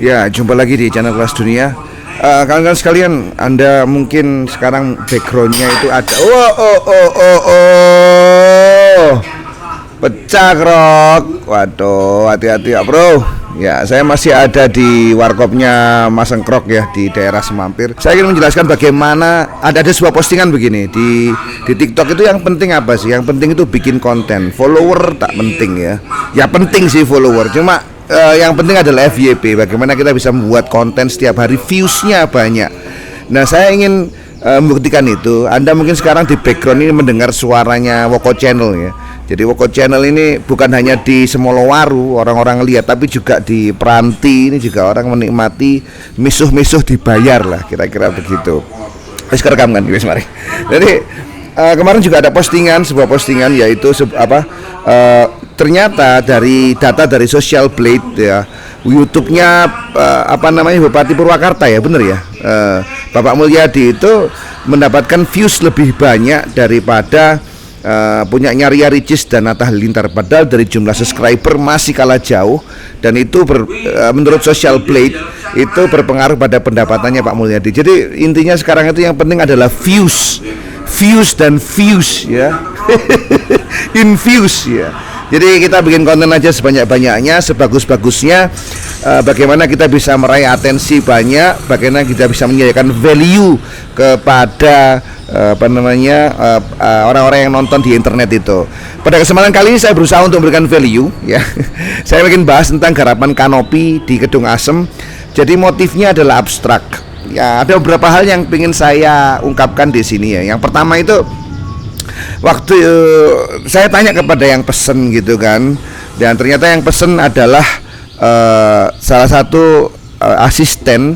Ya, jumpa lagi di channel Kelas Dunia. Kawan-kawan sekalian, Anda mungkin sekarang backgroundnya itu ada pecah krok. Waduh, hati-hati ya bro. Ya, saya masih ada di warkopnya Mas Engkrok ya, di daerah Semampir. Saya ingin menjelaskan bagaimana ada sebuah postingan begini di TikTok. Itu yang penting apa sih? Yang penting itu bikin konten. Follower tak penting ya. Ya penting sih follower, cuma yang penting adalah FYP, bagaimana kita bisa membuat konten setiap hari, viewsnya banyak. Nah, saya ingin membuktikan itu. Anda mungkin sekarang di background ini mendengar suaranya Woko Channel ya. Jadi Woko Channel ini bukan hanya di Semolowaru orang-orang lihat, tapi juga di Peranti ini juga orang menikmati, misuh-misuh dibayar lah, kira-kira begitu. Wis kerekam kan guys, mari. Jadi kemarin juga ada sebuah postingan yaitu ternyata dari data dari Social Blade ya, YouTube-nya Bupati Purwakarta ya, bener ya, Bapak Mulyadi itu mendapatkan views lebih banyak daripada punyanya Ria Ricis dan Atta Halilintar, padahal dari jumlah subscriber masih kalah jauh, dan itu menurut Social Blade itu berpengaruh pada pendapatannya Pak Mulyadi. Jadi intinya sekarang itu yang penting adalah views dan views ya. Infuse ya. Jadi kita bikin konten aja sebanyak-banyaknya, sebagus-bagusnya. Bagaimana kita bisa meraih atensi banyak, bagaimana kita bisa menyediakan value kepada orang-orang yang nonton di internet itu. Pada kesempatan kali ini saya berusaha untuk memberikan value ya. Saya ingin bahas tentang garapan kanopi di Kedung Asem. Jadi motifnya adalah abstrak. Ya, ada beberapa hal yang ingin saya ungkapkan di sini ya. Yang pertama itu, waktu saya tanya kepada yang pesen gitu kan, dan ternyata yang pesen adalah salah satu asisten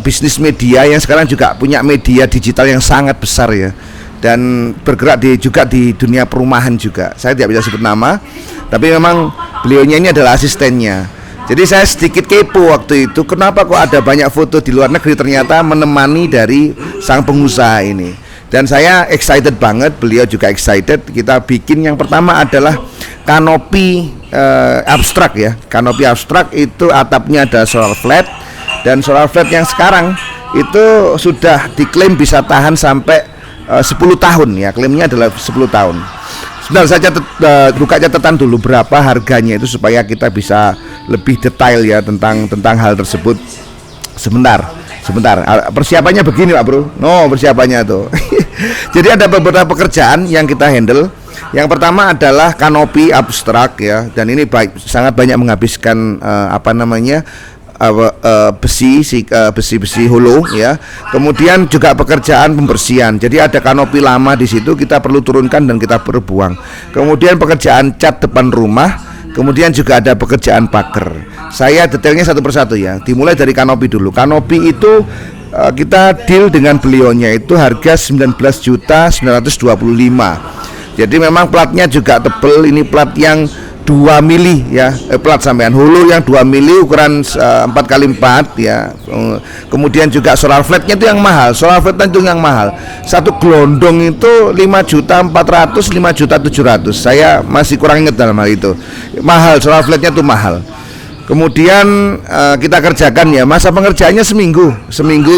bisnis media yang sekarang juga punya media digital yang sangat besar ya, dan bergerak juga di dunia perumahan juga. Saya tidak bisa sebut nama, tapi memang beliaunya ini adalah asistennya. Jadi saya sedikit kepo waktu itu, kenapa kok ada banyak foto di luar negeri ternyata menemani dari sang pengusaha ini. Dan saya excited banget, beliau juga excited. Kita bikin yang pertama adalah kanopi abstrak ya. Kanopi abstrak itu atapnya ada solar flat, dan solar flat yang sekarang itu sudah diklaim bisa tahan sampai 10 tahun ya. Klaimnya adalah 10 tahun. Sebentar, saya buka catatan dulu berapa harganya itu supaya kita bisa lebih detail ya tentang hal tersebut. Sebentar. Persiapannya begini Pak Bro. No, persiapannya tuh. Jadi ada beberapa pekerjaan yang kita handle. Yang pertama adalah kanopi abstrak ya, dan ini sangat banyak menghabiskan besi holo ya. Kemudian juga pekerjaan pembersihan. Jadi ada kanopi lama di situ, kita perlu turunkan dan kita perlu buang. Kemudian pekerjaan cat depan rumah. Kemudian juga ada pekerjaan pagar. Saya detailnya satu persatu ya. Dimulai dari kanopi dulu. Kanopi itu kita deal dengan beliaunya itu harga 19.925. Jadi memang platnya juga tebel. Ini plat yang 2 mili ya, plat sampean hulu yang 2 mili ukuran 4x4 ya. Kemudian juga solar flatnya itu yang mahal. Solar flat itu yang mahal. Satu gelondong itu 5.400.000, 5.700.000. Saya masih kurang ingat dalam hal itu. Mahal, solar flatnya itu mahal. Kemudian kita kerjakan ya, masa pengerjaannya seminggu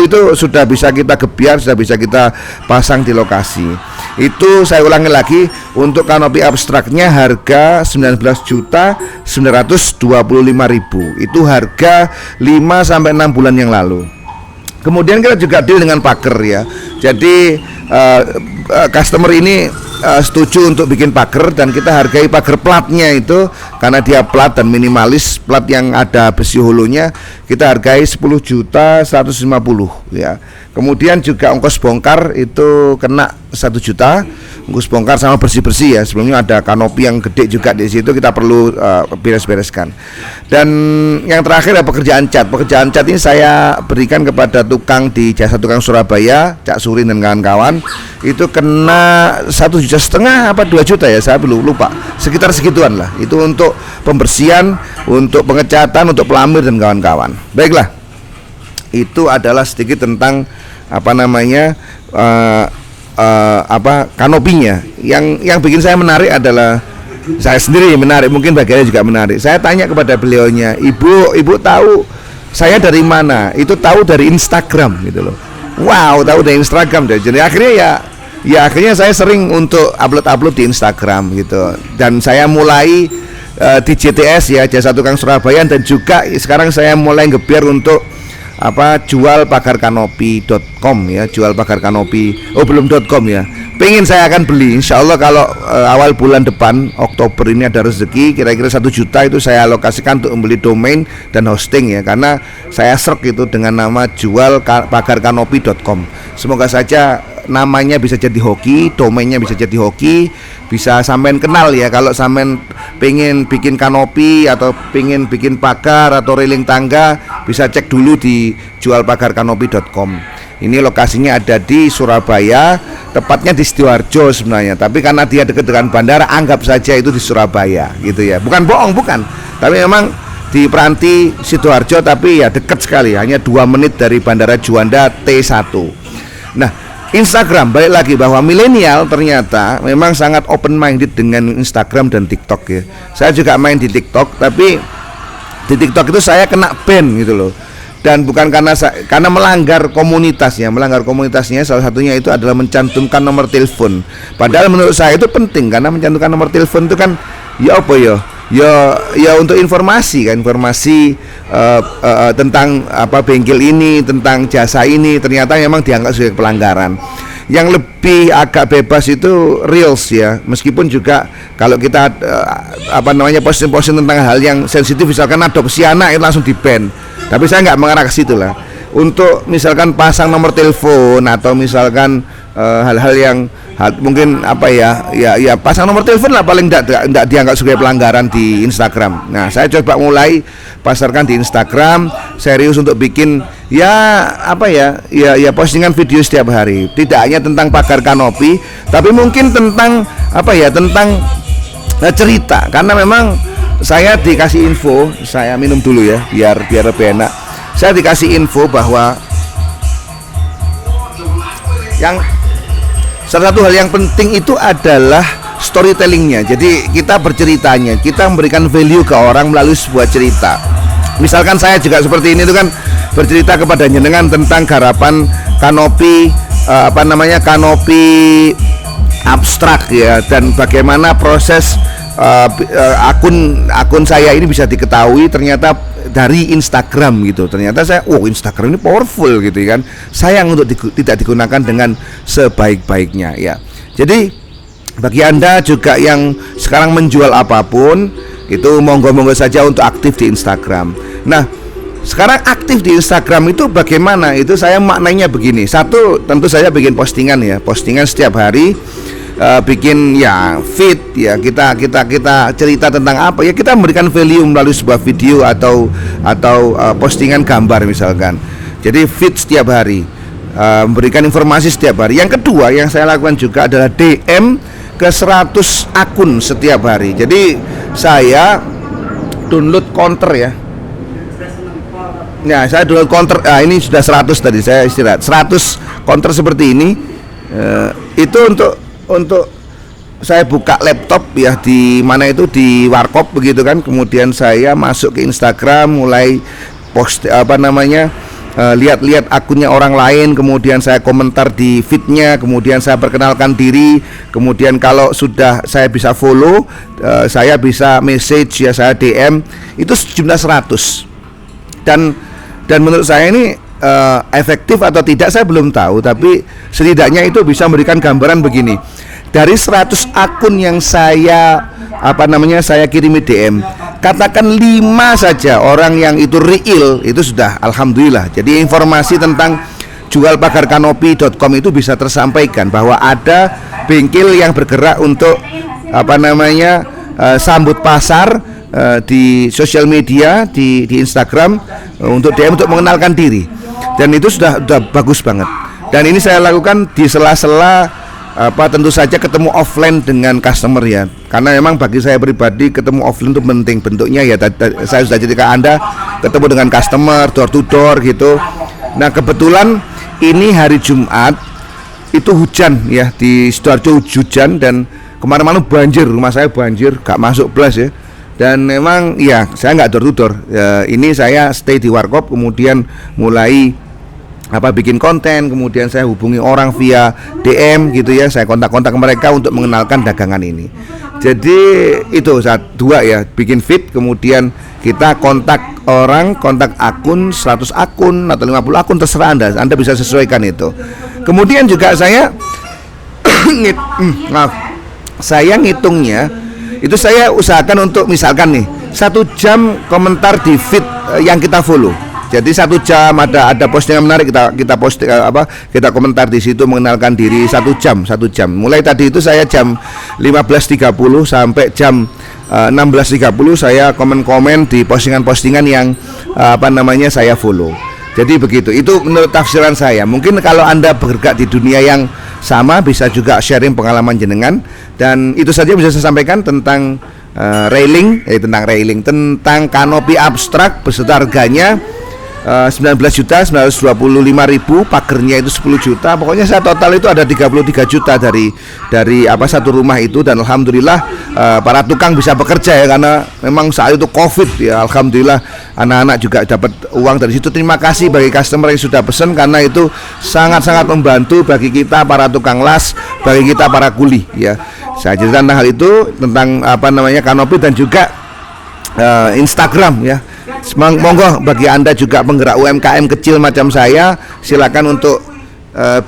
itu sudah bisa kita gebyar, sudah bisa kita pasang di lokasi. Itu saya ulangi lagi, untuk kanopi abstraknya harga 19.925.000. Itu harga 5-6 bulan yang lalu. Kemudian kita juga deal dengan pagar ya. Jadi customer ini setuju untuk bikin pagar, dan kita hargai pagar platnya itu karena dia plat dan minimalis, plat yang ada besi holonya, kita hargai 10.150.000 ya. Kemudian juga ongkos bongkar itu kena 1 juta, ongkos bongkar sama bersih-bersih ya. Sebelumnya ada kanopi yang gede juga di situ, kita perlu beres-bereskan. Dan yang terakhir ada pekerjaan cat. Pekerjaan cat ini saya berikan kepada tukang di Jasa Tukang Surabaya, Cak Surin dan kawan-kawan. Itu kena 1,5 juta apa 2 juta ya, saya belum lupa, sekitar segituan lah. Itu untuk pembersihan, untuk pengecatan, untuk pelamir dan kawan-kawan. Baiklah, itu adalah sedikit tentang kanopinya. Yang bikin saya menarik adalah saya sendiri menarik, mungkin bagiannya juga menarik. Saya tanya kepada beliaunya, ibu tahu Saya dari mana? Itu tahu dari Instagram gitu loh. Wow, tahu dari Instagram deh. Jadi akhirnya akhirnya saya sering untuk upload di Instagram gitu. Dan saya mulai di JTS ya, Jasa Tukang Surabaya, dan juga sekarang saya mulai gebyar untuk jual pagarkanopi.com ya, jual pagarkanopi. Oh, belum .com ya. Pengen saya akan beli, insya Allah kalau awal bulan depan Oktober ini ada rezeki, kira-kira 1 juta itu saya alokasikan untuk membeli domain dan hosting ya, karena saya serk itu dengan nama jual pagarkanopi.com. Semoga saja namanya bisa jadi hoki, domainnya bisa jadi hoki, bisa sampean kenal ya. Kalau sampean pengen bikin kanopi atau pengen bikin pagar atau railing tangga, bisa cek dulu di jualpagarkanopi.com. Ini lokasinya ada di Surabaya, tepatnya di Sidoarjo sebenarnya. Tapi karena dia dekat dengan bandara, anggap saja itu di Surabaya gitu ya. Bukan bohong, bukan. Tapi memang di Peranti Sidoarjo, tapi ya dekat sekali, hanya 2 menit dari Bandara Juanda T1. Nah, Instagram, balik lagi bahwa milenial ternyata memang sangat open minded dengan Instagram dan TikTok ya. Saya juga main di TikTok, tapi di TikTok itu saya kena ban gitu loh. Dan bukan karena melanggar komunitasnya. Melanggar komunitasnya salah satunya itu adalah mencantumkan nomor telepon. Padahal menurut saya itu penting, karena mencantumkan nomor telepon itu kan ya apa ya? Ya untuk informasi kan, informasi tentang bengkel ini, tentang jasa ini, ternyata memang dianggap sebagai pelanggaran. Yang lebih agak bebas itu reels ya, meskipun juga kalau kita posting-posting tentang hal yang sensitif, misalkan adopsi anak, itu langsung di-ban. Tapi saya nggak mengarah ke situ lah. Untuk misalkan pasang nomor telepon atau misalkan hal-hal yang mungkin pasang nomor telepon lah, paling tidak dianggap sebagai pelanggaran di Instagram. Nah, saya coba mulai pasarkan di Instagram, serius untuk bikin postingan video setiap hari. Tidak hanya tentang pagar kanopi, tapi mungkin tentang cerita. Karena memang saya dikasih info, saya minum dulu ya biar lebih enak. Saya dikasih info bahwa salah satu hal yang penting itu adalah storytellingnya. Jadi kita berceritanya, kita memberikan value ke orang melalui sebuah cerita. Misalkan saya juga seperti ini itu kan, bercerita kepada jenengan tentang garapan kanopi kanopi abstrak ya, dan bagaimana proses akun saya ini bisa diketahui ternyata dari Instagram gitu. Ternyata saya, Instagram ini powerful gitu kan. Sayang untuk tidak digunakan dengan sebaik-baiknya ya. Jadi bagi Anda juga yang sekarang menjual apapun, itu monggo-monggo saja untuk aktif di Instagram. Nah, sekarang aktif di Instagram itu bagaimana? Itu saya maknanya begini. Satu, tentu saya bikin postingan ya, postingan setiap hari. Bikin ya feed ya, kita cerita tentang apa ya, kita memberikan value melalui sebuah video atau postingan gambar misalkan. Jadi feed setiap hari, memberikan informasi setiap hari. Yang kedua yang saya lakukan juga adalah DM ke 100 akun setiap hari. Jadi saya download counter ya. Nah, saya download counter. Ini sudah 100 tadi, saya istirahat. 100 counter seperti ini. Itu untuk saya buka laptop ya, di mana itu di warkop begitu kan. Kemudian saya masuk ke Instagram, mulai post lihat-lihat akunnya orang lain, kemudian saya komentar di feednya, kemudian saya perkenalkan diri, kemudian kalau sudah saya bisa follow, saya bisa message ya, saya DM, itu jumlah 100. Dan menurut saya ini efektif atau tidak saya belum tahu, tapi setidaknya itu bisa memberikan gambaran begini. Dari 100 akun yang saya kirimi DM, katakan 5 saja orang yang itu real, itu sudah alhamdulillah. Jadi informasi tentang jualpagarkanopi.com itu bisa tersampaikan bahwa ada bengkel yang bergerak untuk sambut pasar di sosial media, di Instagram, untuk DM, untuk mengenalkan diri. Dan itu sudah bagus banget. Dan ini saya lakukan di sela-sela tentu saja ketemu offline dengan customer ya. Karena memang bagi saya pribadi ketemu offline itu penting. Bentuknya ya saya sudah cerita Anda, ketemu dengan customer door to door gitu. Nah, kebetulan ini hari Jumat itu hujan ya, di Sidoarjo hujan, dan kemarin-kemarin banjir, rumah saya banjir, gak masuk blas ya. Dan memang ya saya nggak door to door. Ini saya stay di Warkop, kemudian mulai bikin konten, kemudian saya hubungi orang via DM gitu ya, saya kontak-kontak mereka untuk mengenalkan dagangan ini. Jadi itu dua ya, bikin feed, kemudian kita kontak orang, kontak akun 100 akun atau 50 akun, terserah Anda bisa sesuaikan itu. Kemudian juga saya saya ngitungnya itu, saya usahakan untuk misalkan nih 1 jam komentar di feed yang kita follow. Jadi 1 jam ada postingan menarik, kita post kita komentar di situ mengenalkan diri 1 jam. Mulai tadi itu saya jam 15.30 sampai jam 16.30 saya komen-komen di postingan-postingan yang saya follow. Jadi begitu. Itu menurut tafsiran saya. Mungkin kalau Anda bergerak di dunia yang sama bisa juga sharing pengalaman jenengan. Dan itu saja bisa saya sampaikan tentang tentang kanopi abstrak beserta harganya 19.925.000, pagernya itu 10 juta. Pokoknya saya total itu ada 33 juta dari satu rumah itu. Dan alhamdulillah para tukang bisa bekerja ya, karena memang saat itu Covid ya. Alhamdulillah anak-anak juga dapat uang dari situ. Terima kasih bagi customer yang sudah pesan, karena itu sangat-sangat membantu bagi kita para tukang las, bagi kita para kuli ya. Saya ceritakan hal itu tentang kanopi dan juga Instagram ya. Monggo bagi Anda juga penggerak UMKM kecil macam saya, silakan untuk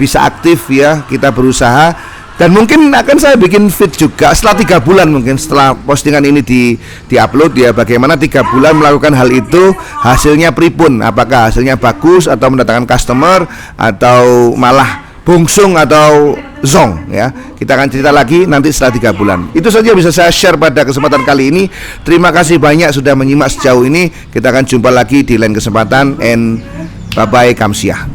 bisa aktif ya, kita berusaha. Dan mungkin akan saya bikin feed juga setelah 3 bulan, mungkin setelah postingan ini di-upload ya, bagaimana 3 bulan melakukan hal itu, hasilnya pripun, apakah hasilnya bagus atau mendatangkan customer atau malah bungsung atau zong ya. Kita akan cerita lagi nanti setelah 3 bulan. Itu saja bisa saya share pada kesempatan kali ini. Terima kasih banyak sudah menyimak sejauh ini. Kita akan jumpa lagi di lain kesempatan, and bye bye, kamsiah.